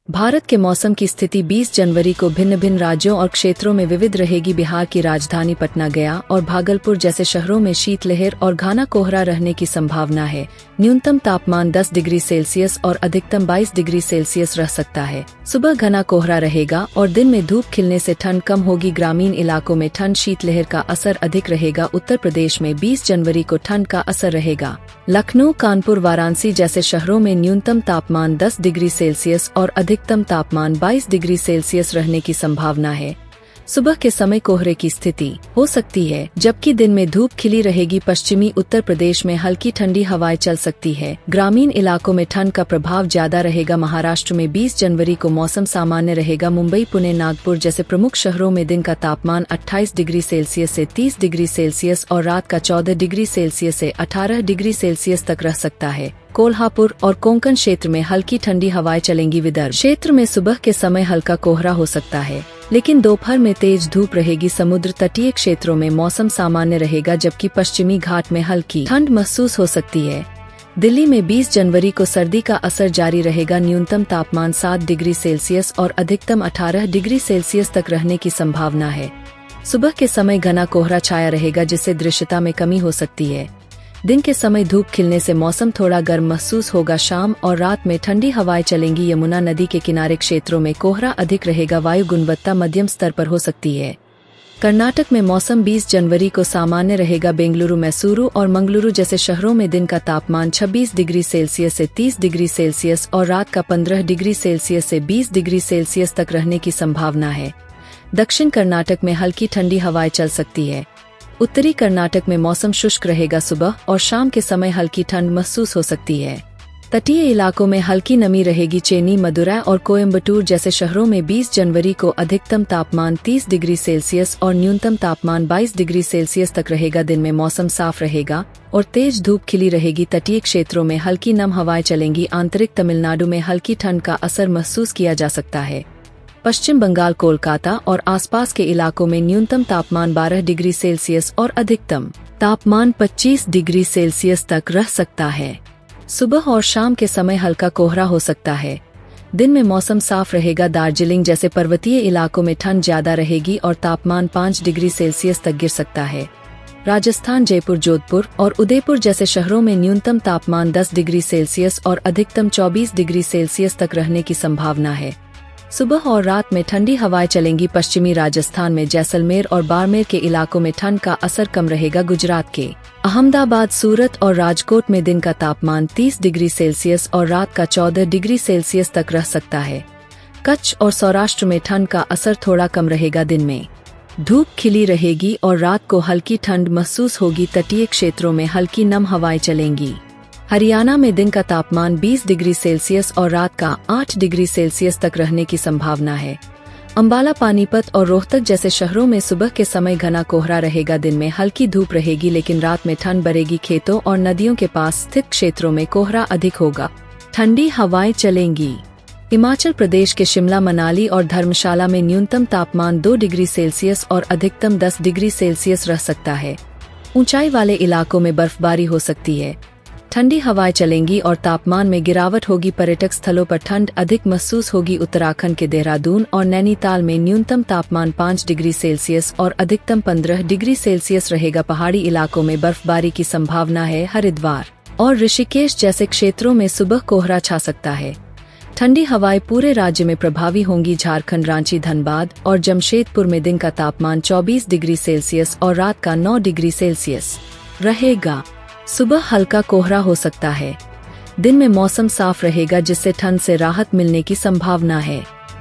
भारत के मौसम की स्थिति 20 जनवरी को भिन्न भिन्न राज्यों और क्षेत्रों में विविध रहेगी। बिहार की राजधानी पटना, गया और भागलपुर जैसे शहरों में शीतलहर और घना कोहरा रहने की संभावना है। न्यूनतम तापमान 10 डिग्री सेल्सियस और अधिकतम 22 डिग्री सेल्सियस रह सकता है। सुबह घना कोहरा रहेगा और दिन में धूप खिलने से ठंड कम होगी। ग्रामीण इलाकों में ठंड शीतलहर का असर अधिक रहेगा। उत्तर प्रदेश में 20 जनवरी को ठंड का असर रहेगा। लखनऊ, कानपुर, वाराणसी जैसे शहरों में न्यूनतम तापमान 10 डिग्री सेल्सियस और अधिकतम तापमान 22 डिग्री सेल्सियस रहने की संभावना है। सुबह के समय कोहरे की स्थिति हो सकती है, जबकि दिन में धूप खिली रहेगी। पश्चिमी उत्तर प्रदेश में हल्की ठंडी हवाएं चल सकती है। ग्रामीण इलाकों में ठंड का प्रभाव ज्यादा रहेगा। महाराष्ट्र में 20 जनवरी को मौसम सामान्य रहेगा। मुंबई, पुणे, नागपुर जैसे प्रमुख शहरों में दिन का तापमान 28 डिग्री सेल्सियस से 30 डिग्री सेल्सियस और रात का 14 डिग्री सेल्सियस से 18 डिग्री सेल्सियस तक रह सकता है। कोल्हापुर और कोंकण क्षेत्र में हल्की ठंडी हवाएं चलेंगी। विदर्भ क्षेत्र में सुबह के समय हल्का कोहरा हो सकता है, लेकिन दोपहर में तेज धूप रहेगी। समुद्र तटीय क्षेत्रों में मौसम सामान्य रहेगा, जबकि पश्चिमी घाट में हल्की ठंड महसूस हो सकती है। दिल्ली में 20 जनवरी को सर्दी का असर जारी रहेगा। न्यूनतम तापमान 7 डिग्री सेल्सियस और अधिकतम 18 डिग्री सेल्सियस तक रहने की संभावना है। सुबह के समय घना कोहरा छाया रहेगा, जिससे दृश्यता में कमी हो सकती है। दिन के समय धूप खिलने से मौसम थोड़ा गर्म महसूस होगा। शाम और रात में ठंडी हवाएं चलेंगी। यमुना नदी के किनारे क्षेत्रों में कोहरा अधिक रहेगा। वायु गुणवत्ता मध्यम स्तर पर हो सकती है। कर्नाटक में मौसम 20 जनवरी को सामान्य रहेगा। बेंगलुरु, मैसूरू और मंगलुरु जैसे शहरों में दिन का तापमान 26 डिग्री सेल्सियस से 30 डिग्री सेल्सियस और रात का 15 डिग्री सेल्सियस से 20 डिग्री सेल्सियस तक रहने की संभावना है। दक्षिण कर्नाटक में हल्की ठंडी हवाएं चल सकती है। उत्तरी कर्नाटक में मौसम शुष्क रहेगा। सुबह और शाम के समय हल्की ठंड महसूस हो सकती है। तटीय इलाकों में हल्की नमी रहेगी। चेन्नई, मदुरै और कोयम्बटूर जैसे शहरों में 20 जनवरी को अधिकतम तापमान 30 डिग्री सेल्सियस और न्यूनतम तापमान 22 डिग्री सेल्सियस तक रहेगा। दिन में मौसम साफ रहेगा और तेज धूप खिली रहेगी। तटीय क्षेत्रों में हल्की नम हवाएं चलेंगी। आंतरिक तमिलनाडु में हल्की ठंड का असर महसूस किया जा सकता है। पश्चिम बंगाल, कोलकाता और आसपास के इलाकों में न्यूनतम तापमान 12 डिग्री सेल्सियस और अधिकतम तापमान 25 डिग्री सेल्सियस तक रह सकता है। सुबह और शाम के समय हल्का कोहरा हो सकता है। दिन में मौसम साफ रहेगा। दार्जिलिंग जैसे पर्वतीय इलाकों में ठंड ज्यादा रहेगी और तापमान 5 डिग्री सेल्सियस तक गिर सकता है। राजस्थान, जयपुर, जोधपुर और उदयपुर जैसे शहरों में न्यूनतम तापमान 10 डिग्री सेल्सियस और अधिकतम 24 डिग्री सेल्सियस तक रहने की संभावना है। सुबह और रात में ठंडी हवाएं चलेंगी। पश्चिमी राजस्थान में जैसलमेर और बाड़मेर के इलाकों में ठंड का असर कम रहेगा। गुजरात के अहमदाबाद, सूरत और राजकोट में दिन का तापमान 30 डिग्री सेल्सियस और रात का 14 डिग्री सेल्सियस तक रह सकता है। कच्छ और सौराष्ट्र में ठंड का असर थोड़ा कम रहेगा। दिन में धूप खिली रहेगी और रात को हल्की ठंड महसूस होगी। तटीय क्षेत्रों में हल्की नम हवाएं चलेंगी। हरियाणा में दिन का तापमान 20 डिग्री सेल्सियस और रात का 8 डिग्री सेल्सियस तक रहने की संभावना है। अंबाला, पानीपत और रोहतक जैसे शहरों में सुबह के समय घना कोहरा रहेगा। दिन में हल्की धूप रहेगी, लेकिन रात में ठंड बढ़ेगी। खेतों और नदियों के पास स्थित क्षेत्रों में कोहरा अधिक होगा। ठंडी हवाएं चलेंगी। हिमाचल प्रदेश के शिमला, मनाली और धर्मशाला में न्यूनतम तापमान 2 डिग्री सेल्सियस और अधिकतम 10 डिग्री सेल्सियस रह सकता है। ऊंचाई वाले इलाकों में बर्फबारी हो सकती है। ठंडी हवाएं चलेंगी और तापमान में गिरावट होगी। पर्यटक स्थलों पर ठंड अधिक महसूस होगी। उत्तराखंड के देहरादून और नैनीताल में न्यूनतम तापमान 5 डिग्री सेल्सियस और अधिकतम 15 डिग्री सेल्सियस रहेगा। पहाड़ी इलाकों में बर्फबारी की संभावना है। हरिद्वार और ऋषिकेश जैसे क्षेत्रों में सुबह कोहरा छा सकता है। ठंडी हवाएं पूरे राज्य में प्रभावी होंगी। झारखंड, रांची, धनबाद और जमशेदपुर में दिन का तापमान 24 डिग्री सेल्सियस और रात का 9 डिग्री सेल्सियस रहेगा। सुबह हल्का कोहरा हो सकता है। दिन में मौसम साफ रहेगा, जिससे ठंड से राहत मिलने की संभावना है।